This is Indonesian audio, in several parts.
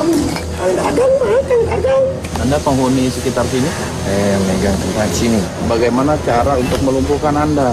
Assalamualaikum. Kang Dadang, Kang Dadang. Anda penghuni sekitar sini? Megang tempat sini. Bagaimana cara untuk melumpuhkan Anda?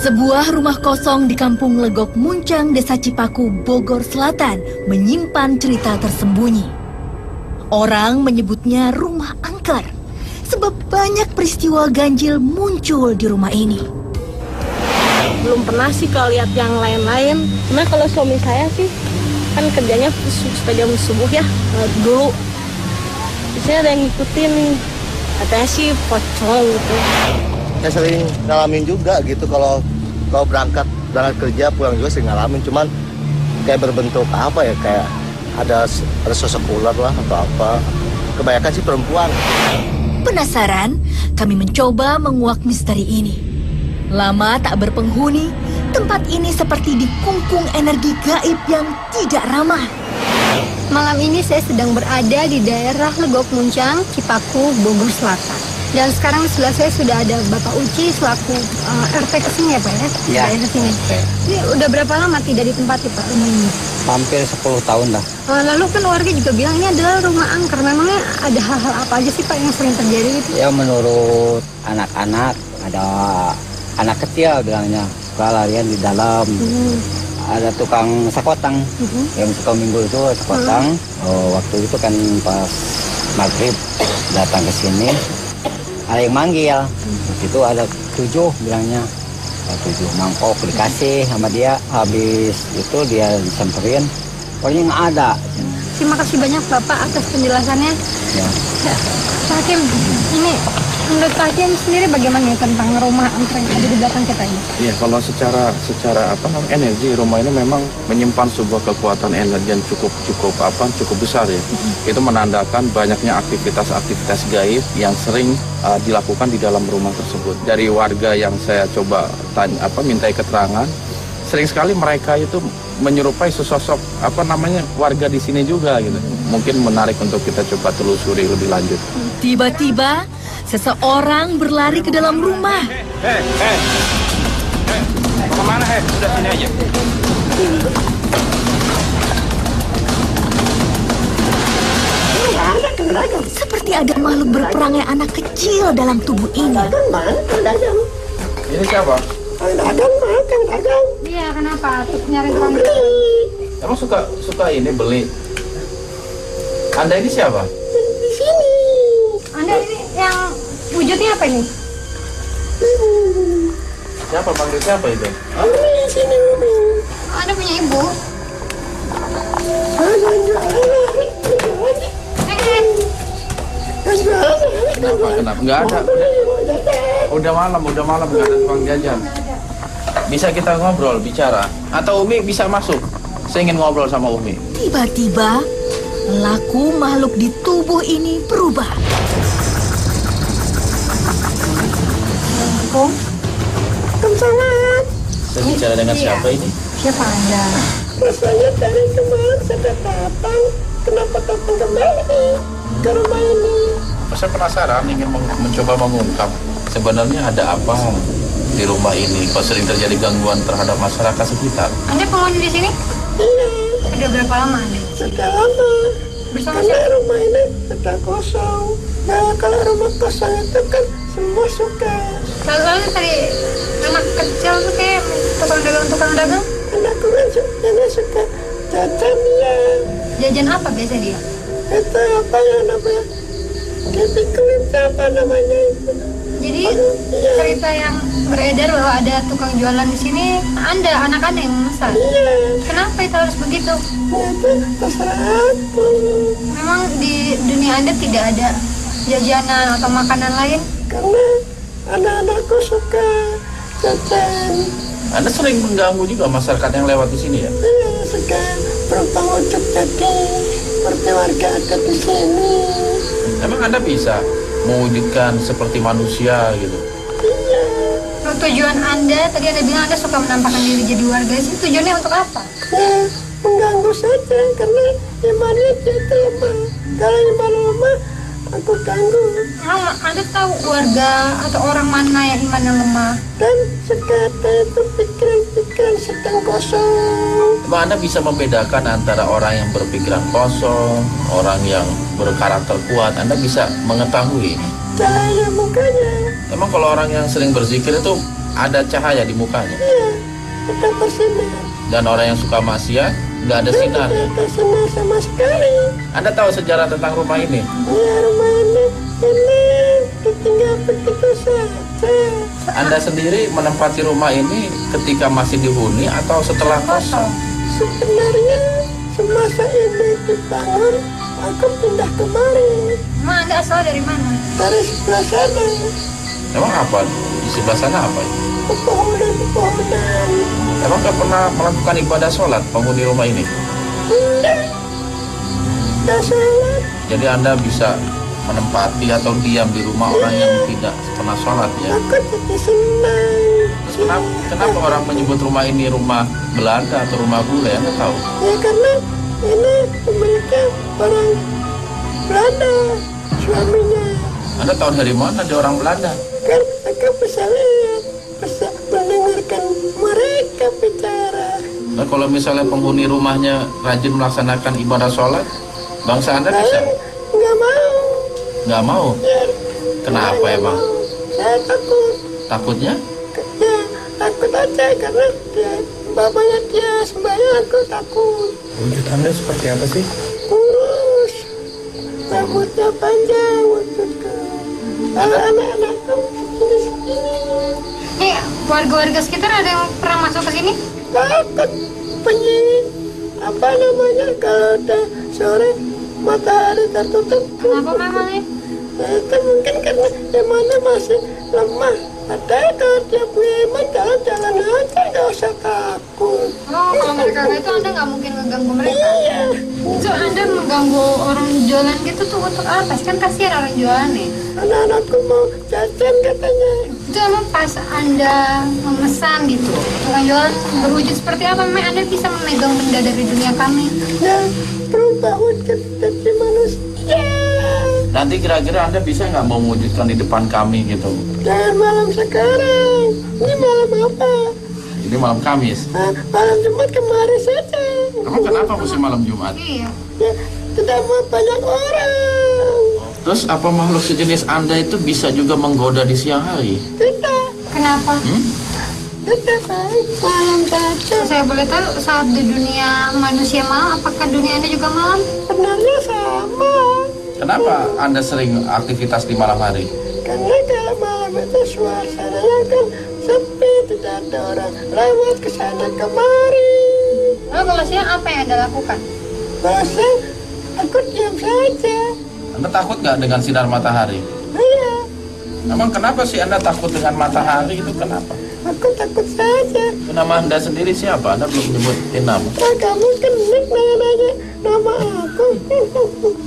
Sebuah rumah kosong di Kampung Legok Muncang, Desa Cipaku, Bogor Selatan menyimpan cerita tersembunyi. Orang menyebutnya rumah angker sebab banyak peristiwa ganjil muncul di rumah ini. Belum pernah sih kalau lihat yang lain-lain. Cuma kalau suami saya sih kan kerjanya suka jam subuh ya dulu. Biasanya ada yang ngikutin, katanya sih pocong gitu. Saya sering ngalamin juga gitu kalau berangkat kerja pulang juga sering ngalamin, cuman kayak berbentuk apa ya, kayak ada sosok ular lah atau apa. Kebanyakan sih perempuan. Penasaran? Kami mencoba menguak misteri ini. Lama tak berpenghuni, tempat ini seperti dikungkung energi gaib yang tidak ramah. Malam ini saya sedang berada di daerah Legok Muncang, Cipaku, Bogor Selatan. Dan sekarang di sebelah saya sudah ada Bapak Uci selaku RT kesini ya Pak ya? Iya. Daerah sini. Ini udah berapa lama tidak ditempati Pak rumah ini? Hampir 10 tahun dah. Lalu kan warga juga bilang ini adalah rumah angker. Memangnya ada hal-hal apa aja sih Pak yang sering terjadi itu? Ya menurut anak-anak, ada anak kecil bilangnya suka larian di dalam. Ada tukang sekotang yang suka minggu itu sekotang. Waktu itu kan pas maghrib datang ke sini. Ada yang manggil, itu ada 7 bilangnya, 7 mangkok dikasih sama dia, habis itu dia disamperin, pokoknya nggak ada. Terima kasih banyak Bapak atas penjelasannya. Ya. Pak Hakim, ini menurut Pak Hakim sendiri bagaimana tentang rumah angker yang ada di belakang kita ini? Iya, kalau secara energi rumah ini memang menyimpan sebuah kekuatan energi yang cukup besar ya. Itu menandakan banyaknya aktivitas gaib yang sering dilakukan di dalam rumah tersebut. Dari warga yang saya coba mintai keterangan, sering sekali mereka itu menyerupai sesosok warga di sini juga gitu. Mungkin menarik untuk kita coba telusuri lebih lanjut. Tiba-tiba seseorang berlari ke dalam rumah. Mau kemana Udah sini aja. Seperti ada makhluk berperangai anak kecil dalam tubuh ini. Ini siapa? Kang Dadang, Kang Dadang. Iya, kenapa? Terus nyari tukang Emang suka ini beli? Anda ini siapa? Di sini. Anda ini yang wujudnya apa ini? Siapa panggil siapa itu? Umi di sini, Umi. Anda punya ibu? Kenapa? Nggak ada. Udah malam nggak ada tukang jajan. Bisa kita ngobrol, bicara? Atau Umi bisa masuk? Saya ingin ngobrol sama Umi. Tiba-tiba, laku makhluk di tubuh ini berubah. Assalamualaikum. Saya bicara dengan siapa ini? Siapa Anda? Rasanya dari kemarin sudah datang. Kenapa datang kembali ke rumah ini? Saya penasaran, ingin mencoba mengungkap sebenarnya ada apa di rumah ini. Kok sering terjadi gangguan terhadap masyarakat sekitar? Anda penghuni di sini? Iya, Sudah berapa lama Anda? sudah lama. Bersama Karena siapa? rumah ini sudah kosong. Nah, kalau rumah kosong itu kan semua suka. Lalu tadi anak kecil tuh kayak tukang dagang. Anakku kan suka jajan dia. Jajan apa biasa dia? Itu apa ya namanya? Kepikulit apa namanya itu? Jadi Iya. cerita yang beredar bahwa ada tukang jualan di sini, anak Anda yang memesan. Iya, Kenapa itu harus begitu? itu terserah aku. Memang di dunia Anda tidak ada jajanan atau makanan lain? Karena anak-anakku suka jajan. Anda sering mengganggu juga masyarakat yang lewat di sini ya? Iya, suka berpengunjung jadi seperti warga ada di sini. Emang Anda bisa mewujudkan seperti manusia gitu. Tujuan Anda, tadi Anda bilang Anda suka menampakkan diri jadi warga sih, tujuannya untuk apa? Ya, mengganggu saja karena imannya itu lemah. Kalau iman lemah, aku ganggu. Anda tahu warga atau orang mana yang imannya lemah? Dan sekarang itu pikiran-pikiran sedang kosong. Cuma Anda bisa membedakan antara orang yang berpikiran kosong, orang yang berkarakter kuat. Anda bisa mengetahui. Cahaya mukanya. Emang kalau orang yang sering berzikir itu ada cahaya di mukanya. Iya, tetap bersinar. Dan orang yang suka maksiat nggak ada sinarnya. Tidak sinar sama sekali. Anda tahu sejarah tentang rumah ini? Ya, rumah ini ditinggal begitu saja. Anda sendiri menempati rumah ini ketika masih dihuni atau setelah kosong? Sebenarnya semasa ini dibangun, aku pindah kemari. Emang Anda asal dari mana? Dari sebelah sana. Emang apa? Di sebelah sana apa? Pepohonan. Emang nggak pernah melakukan ibadah sholat penghuni rumah ini? Tidak sholat. Jadi Anda bisa menempati atau diam di rumah orang yang tidak pernah sholat ya? Aku jadi senang. Terus kenapa orang menyebut rumah ini rumah Belanda atau rumah bule? Anda tahu? Ya karena ini pemiliknya orang Belanda, suaminya. Anda tahu dari mana dia orang Belanda? Kan aku bisa lihat, bisa mendengarkan mereka bicara. Nah, kalau misalnya penghuni rumahnya rajin melaksanakan ibadah sholat, bangsa Anda bisa? Nggak mau. Nggak mau? Ya, Kenapa nggak emang? mau. Saya takut. Takutnya? Ya, takut aja karena dia bapaknya dia sembahyang, aku takut. Wujud Anda seperti apa sih? Kurus, rambutnya panjang, wujudku. Kalau anak-anakku segini. Nih, warga-warga sekitar ada yang pernah masuk ke sini? Takut penyihir. Apa namanya kalau udah sore matahari tertutup. Kenapa memangnya? Itu mungkin karena imannya masih lemah. Padahal kalau dia punya iman, kalau jalan aja nggak usah takut. Oh, kalau mereka itu Anda nggak mungkin ngeganggu mereka? Iya. Itu Anda mengganggu orang jualan gitu tuh untuk apa sih? Kan kasihan orang jualan nih. Anak-anakku mau jajan katanya. Itu emang pas Anda memesan gitu, orang jualan berwujud seperti apa? Memang Anda bisa memegang benda dari dunia kami? Ya, berubah wujud jadi manusia. Nanti kira-kira Anda bisa nggak mewujudkan di depan kami gitu? Jangan malam sekarang. Ini malam apa? Ini malam Kamis. Malam Jumat kemarin saja. Emang kenapa mesti malam Jumat? Iya. Ya, tidak mau banyak orang. Terus apa makhluk sejenis Anda itu bisa juga menggoda di siang hari? Tidak, Kenapa? tidak baik. Malam saja. Saya boleh tahu saat di dunia manusia malam, apakah dunia Anda juga malam? Sebenarnya sama. Kenapa Anda sering aktivitas di malam hari? Karena kalau malam itu suasananya kan sepi, tidak ada orang lewat ke sana kemari. Lalu kalau siang apa yang Anda lakukan? Bosan, aku diam saja. Anda takut nggak dengan sinar matahari? Iya, Emang kenapa sih Anda takut dengan matahari itu kenapa? aku takut saja. Nama Anda sendiri siapa? Anda belum nyebutin nama. Nah, kamu kan nanya-nanya nama aku.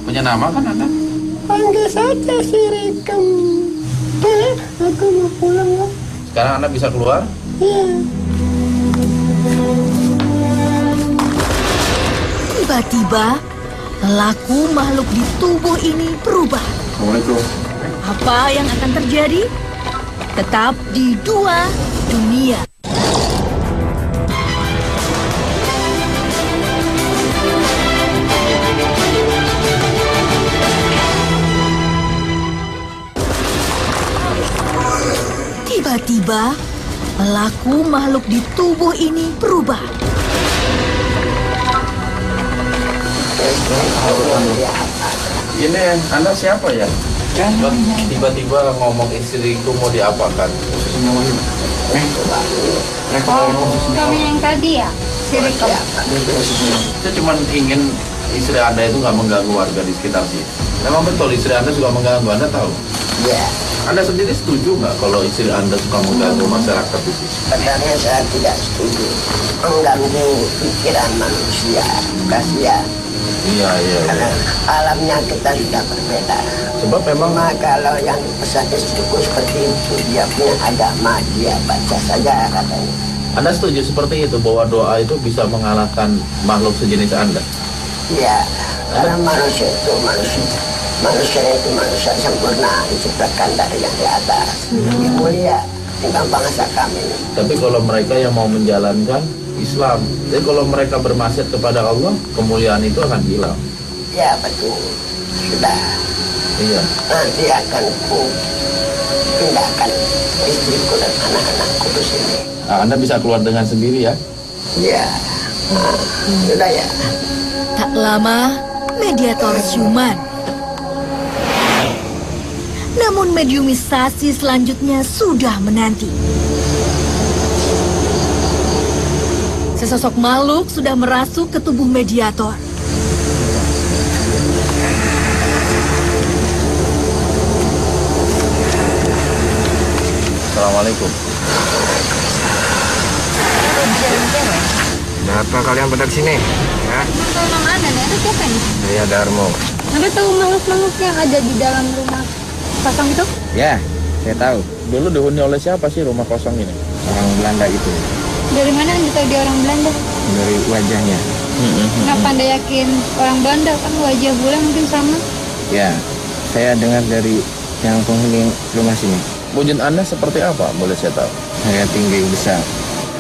Punya nama kan Anda? Panggil saja si Rikem. Aku mau pulang lah. Sekarang Anda bisa keluar? Iya. Tiba-tiba, perilaku makhluk di tubuh ini berubah. Assalamualaikum. Apa yang akan terjadi? Tetap di Dua Dunia. Tiba-tiba, perilaku makhluk di tubuh ini berubah. Ini Anda siapa ya? Tiba-tiba ngomong istriku mau diapakan? Kami yang tadi ya, si Rikem. Saya cuma ingin istri Anda itu nggak mengganggu warga di sekitar sini. Memang betul istri Anda suka mengganggu, Anda tahu? Ya, Anda sendiri setuju nggak kalau istri Anda suka mengganggu masyarakat di sini? sebenarnya saya tidak setuju mengganggu pikiran manusia. Kasihan Iya. Karena alamnya kita sudah berbeda. Sebab memang Cuma kalau yang pesan istriku seperti itu, dia punya agama, dia baca saja katanya. Anda setuju seperti itu bahwa doa itu bisa mengalahkan makhluk sejenis Anda? Iya, karena manusia itu manusia itu manusia sempurna, diciptakan dari yang di atas. Lebih mulia timbang bangsa kami. Tapi kalau mereka yang mau menjalankan Islam, jadi kalau mereka bermaksiat kepada Allah, kemuliaan itu akan hilang. Ya betul, sudah. Iya. Nanti akan ku pindahkan istriku dan anak-anakku ke sini. Nah, Anda bisa keluar dengan sendiri ya? Ya, sudah ya. Tak lama, mediator siuman. Namun mediumisasi selanjutnya sudah menanti. Sesosok makhluk sudah merasuk ke tubuh mediator. Assalamualaikum. Kenapa kalian pada sini? Ya, Sama mana nih? Ada siapa nih? saya Darmo. Anda tahu makhluk-makhluk yang ada di dalam rumah kosong itu? Ya, saya tahu. Dulu dihuni oleh siapa sih rumah kosong ini? Orang Belanda itu. Dari mana Anda tahu dia orang Belanda? Dari wajahnya. Kenapa Anda yakin orang Belanda? Kan wajah bule mungkin sama. Ya, saya dengar dari yang penghuni rumah sini. Wujud Anda seperti apa? Boleh saya tahu? Saya tinggi besar.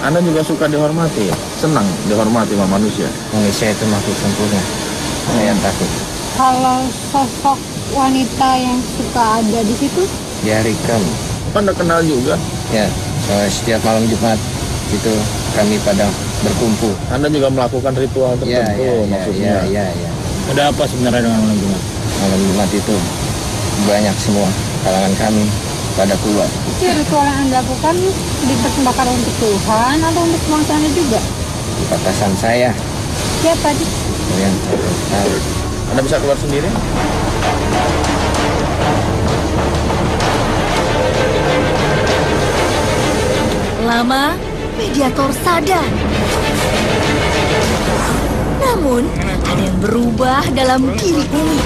Anda juga suka dihormati ya? Senang dihormati sama manusia? Manusia itu makhluk sempurna. Saya takut. Kalau sosok wanita yang suka ada di situ, Dia Rikam. Anda kenal juga? Ya, setiap malam Jumat itu kami pada berkumpul. Anda juga melakukan ritual tertentu maksudnya? Ya. Ada apa sebenarnya dengan malam Jumat? Malam Jumat itu banyak semua kalangan kami pada keluar. itu ritual yang Anda lakukan dipersembahkan untuk Tuhan atau untuk bangsa Anda juga? Di batasan saya, Siapa sih? kalian tahu. Anda bisa keluar sendiri? Lama, mediator sadar. Namun, ada yang berubah dalam diri Umi.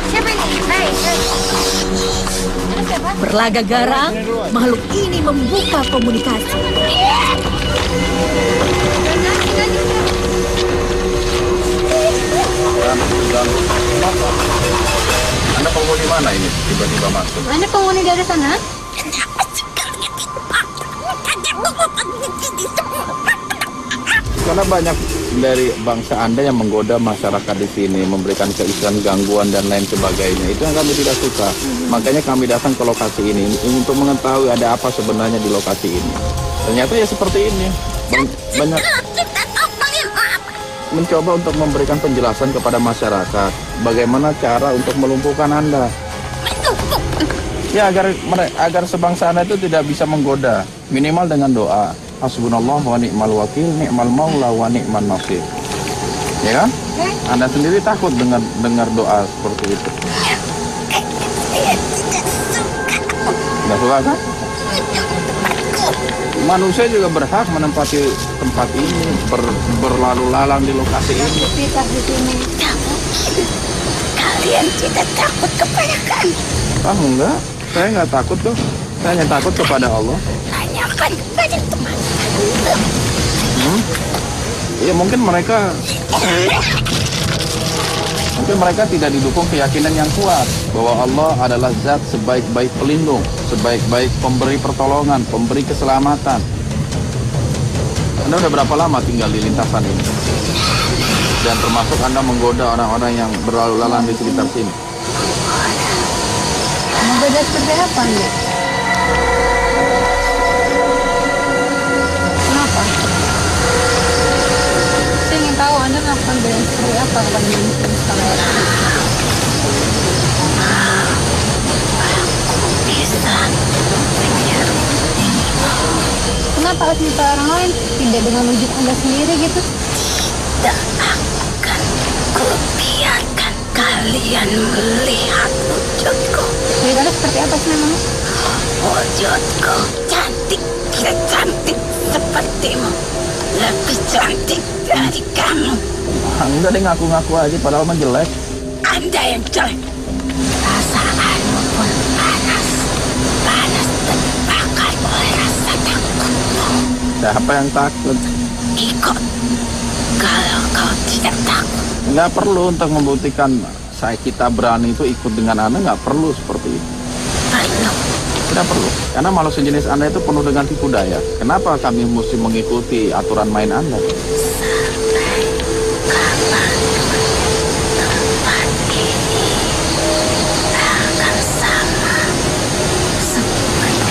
Siapa ini? Berlagak garang, makhluk ini membuka komunikasi. Anda penghuni mana ini? Tiba-tiba masuk. Anda penghuni dari sana? Karena banyak dari bangsa Anda yang menggoda masyarakat di sini, memberikan keistimewaan, gangguan dan lain sebagainya. Itu yang kami tidak suka. Makanya kami datang ke lokasi ini untuk mengetahui ada apa sebenarnya di lokasi ini. Ternyata ya seperti ini. Banyak mencoba untuk memberikan penjelasan kepada masyarakat bagaimana cara untuk melumpuhkan Anda. Ya agar sebangsa Anda itu tidak bisa menggoda, minimal dengan doa. Hasbunallah wa ni'mal wakil, ni'mal maula wa ni'man nasir. Ya kan? Anda sendiri takut dengar doa seperti itu. Tidak suka kan? Manusia juga berhak menempati tempat ini, berlalu lalang di lokasi ini. Aktivitas di sini. Kalian tidak takut kepada kami. Ah enggak, saya nggak takut tuh. Saya hanya takut kepada Allah. Tanyakan kepada teman. Ya mungkin mereka tidak didukung keyakinan yang kuat bahwa Allah adalah zat sebaik-baik pelindung, sebaik-baik pemberi pertolongan, pemberi keselamatan. Anda udah berapa lama tinggal di lintasan ini? Dan termasuk Anda menggoda orang-orang yang berlalu lalang di sekitar sini. Beda seperti apa Anda? Kenapa? Saya ingin tahu Anda melakukan beda seperti apa kepada manusia sekalian. Kenapa harus minta orang lain? Tidak dengan wujud Anda sendiri gitu? Tidak akan kubiarkan kalian melihat wujudku. Wujud Anda seperti apa sih namanya? Wujudku cantik, tidak cantik sepertimu. Lebih cantik dari kamu. Enggak deh, ngaku-ngaku aja padahal mah jelek. Anda yang jelek. Perasaanmu pun panas. Panas terbakar oleh rasa takutmu. Siapa yang takut? Ikut. Kalau kau tidak takut. Nggak perlu untuk membuktikan kita berani itu ikut dengan Anda, nggak perlu seperti itu. Perlu. Tidak perlu. Karena makhluk sejenis Anda itu penuh dengan tipu daya. Kenapa kami mesti mengikuti aturan main Anda? Sampai kapan tempat ini akan sama seperti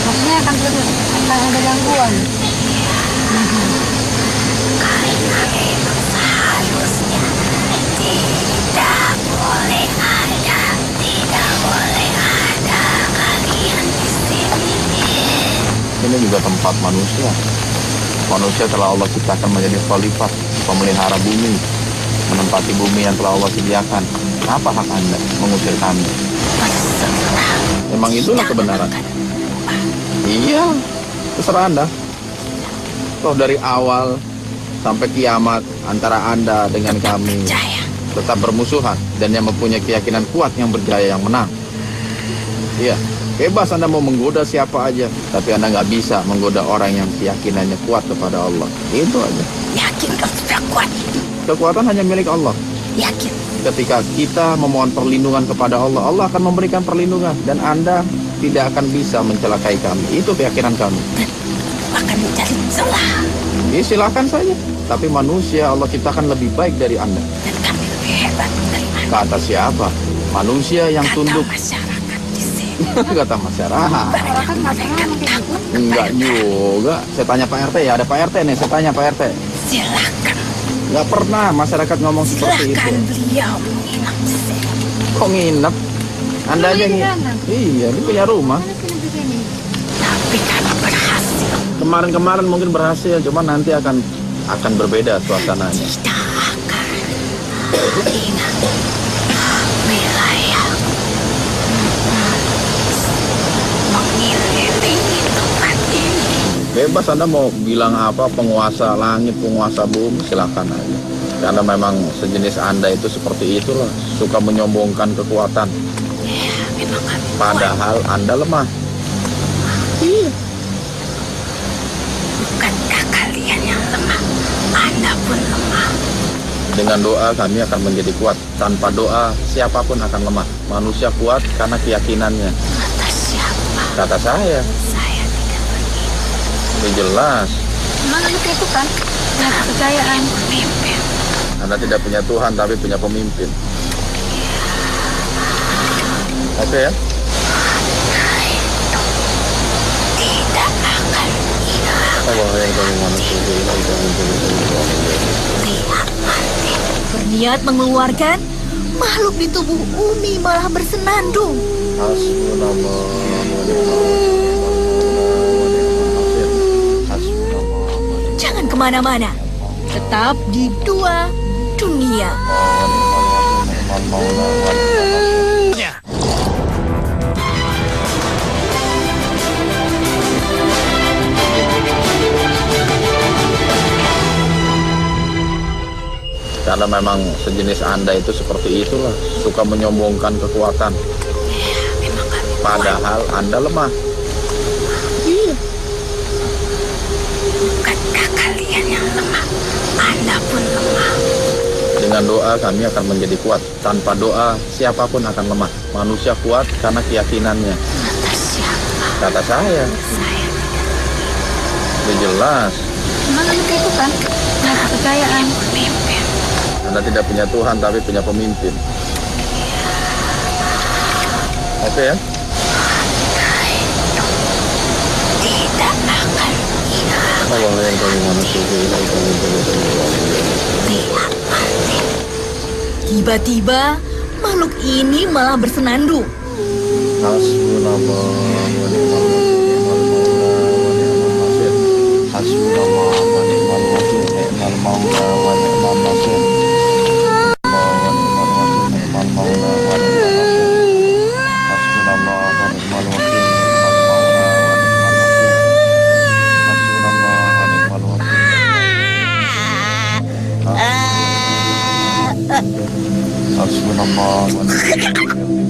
Maksudnya akan ada gangguan. karena memang seharusnya tidak boleh ada kalian di sini. Ini juga tempat manusia. Manusia telah Allah ciptakan menjadi khalifah, pemelihara bumi, menempati bumi yang telah Allah sediakan. Apa hak Anda mengusir kami? Memang itulah kebenaran. Iya, terserah Anda. Toh dari awal sampai kiamat antara Anda dengan kami tetap bermusuhan, dan yang mempunyai keyakinan kuat yang berjaya yang menang. Iya, bebas Anda mau menggoda siapa aja, tapi Anda nggak bisa menggoda orang yang keyakinannya kuat kepada Allah. Itu aja. Yakin kau sudah kuat? Kekuatan hanya milik Allah. Yakin? Ketika kita memohon perlindungan kepada Allah, Allah akan memberikan perlindungan, dan Anda tidak akan bisa mencelakai kami. Itu keyakinan kami. Akan mencari celah. Ya, silakan saja. Tapi manusia Allah ciptakan lebih baik dari Anda. Dan kami lebih hebat dari mana? Kata siapa? Manusia yang tunduk. Masyarakat di sini. Kata masyarakat. Banyak mereka takut. Enggak juga. Saya tanya Pak RT, ya ada Pak RT nih. Saya tanya Pak RT. Silakan. Nggak pernah masyarakat ngomong seperti itu. Silakan beliau menginap di sini. Kok nginep? Anda aja nih. Iya, dia punya rumah. Tapi kami berhasil. Kemarin-kemarin mungkin berhasil, cuma nanti akan berbeda suasananya. Tidak akan. Ingat wilayah mengelilingi tempat ini. Bebas Anda mau bilang apa, penguasa langit, penguasa bumi, silakan aja. Karena memang sejenis Anda itu seperti itulah, suka menyombongkan kekuatan. Ya, memang kami Padahal Anda lemah. Iya. Bukankah kalian yang lemah? Anda pun lemah. Dengan doa kami akan menjadi kuat. Tanpa doa siapapun akan lemah. Manusia kuat karena keyakinannya. Kata siapa? Kata saya. Saya tidak begitu. Ini jelas. Mana itu kan? Punya kepercayaan. Pemimpin. Anda tidak punya Tuhan tapi punya pemimpin. Oke ya? Tidak akan hilang. Lihat mati. Berniat mengeluarkan, makhluk di tubuh Umi malah bersenandung. Jangan kemana-mana, tetap di Dua Dunia. Karena memang sejenis Anda itu seperti itulah, suka menyombongkan kekuatan. Ya, memang kami Padahal Anda lemah. Iya. Bukankah kalian yang lemah? Anda pun lemah. Dengan doa kami akan menjadi kuat. Tanpa doa siapapun akan lemah. Manusia kuat karena keyakinannya. Kata siapa? Kata saya. Saya tidak Ini jelas. Mana itu kan? Punya kepercayaan. pemimpin. Anda tidak punya Tuhan tapi punya pemimpin. Oke ya? Tidak akan hilang. Lihat mati. Tiba-tiba, makhluk ini malah bersenandung. Hasbunallah wa ni'mal wakil, hasbunallah wa ni'mal wakil, ni'mal maula wa ni'mal nasir. Hasbunallah wa ni'mal wakil, hasbunallah wa ni'mal wakil, Hasbunallah wa ni'mal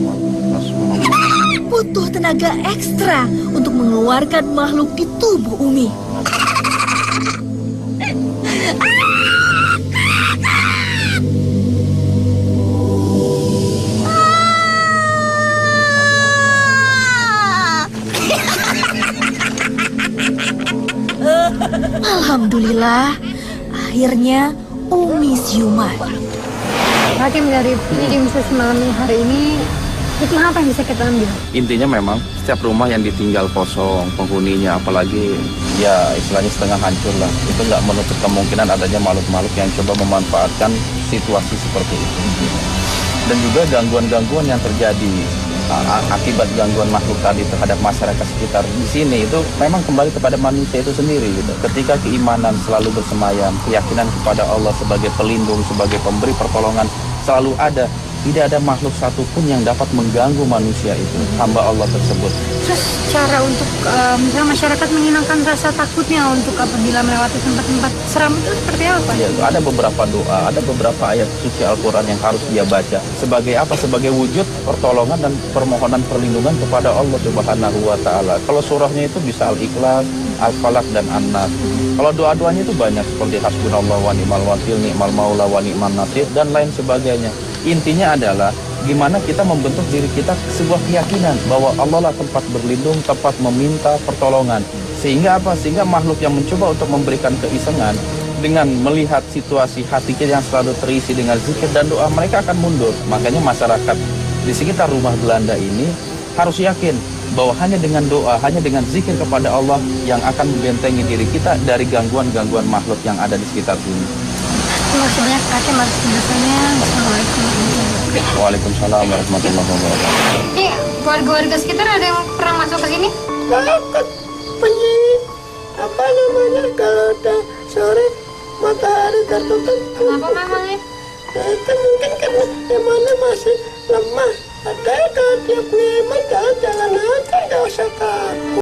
wakil. Hasbunallah. Butuh tenaga ekstra untuk mengeluarkan makhluk di tubuh Umi. Alhamdulillah, akhirnya Umi siuman. Hakim, dari penyelidikan sesi malam hari ini, hikmah apa yang bisa kita ambil? Intinya memang setiap rumah yang ditinggal kosong, penghuninya apalagi ya istilahnya setengah hancur lah, itu nggak menutup kemungkinan adanya makhluk-makhluk yang coba memanfaatkan situasi seperti itu. Dan juga gangguan-gangguan yang terjadi akibat gangguan makhluk tadi terhadap masyarakat sekitar di sini itu memang kembali kepada manusia itu sendiri gitu. Ketika keimanan selalu bersemayam, keyakinan kepada Allah sebagai pelindung, sebagai pemberi pertolongan selalu ada, tidak ada makhluk satupun yang dapat mengganggu manusia itu, hamba Allah tersebut. Terus cara untuk misalnya masyarakat menghilangkan rasa takutnya untuk apabila melewati tempat-tempat seram itu seperti apa? Ya, ada beberapa doa, ada beberapa ayat suci Al-Quran yang harus dia baca. Sebagai apa? Sebagai wujud pertolongan dan permohonan perlindungan kepada Allah Subhanahu wa Ta'ala. Kalau surahnya itu bisa Al-Ikhlas, Al-Falaq, dan An-Nas. Kalau doa-doanya itu banyak seperti Hasbunallah wa ni'mal wakil, ni'mal maula wa ni'man nasir, dan lain sebagainya. Intinya adalah gimana kita membentuk diri kita sebuah keyakinan bahwa Allah lah tempat berlindung, tempat meminta pertolongan. Sehingga apa? Sehingga makhluk yang mencoba untuk memberikan keisengan dengan melihat situasi hati kita yang selalu terisi dengan zikir dan doa, mereka akan mundur. Makanya masyarakat di sekitar rumah Belanda ini harus yakin bahwa hanya dengan doa, hanya dengan zikir kepada Allah yang akan membentengi diri kita dari gangguan-gangguan makhluk yang ada di sekitar sini. Terima kasih banyak Hakim atas penjelasannya. Assalamualaikum warahmatullahi wabarakatuh. Waalaikumsalam warahmatullahi wabarakatuh. Ini warga-warga sekitar ada yang pernah masuk ke sini? Takut apa namanya kalau udah sore matahari tertutup. Kenapa memangnya? Itu mungkin karena imannya masih lemah. Ada kalau dia punya iman, jalan aja, nggak usah takut.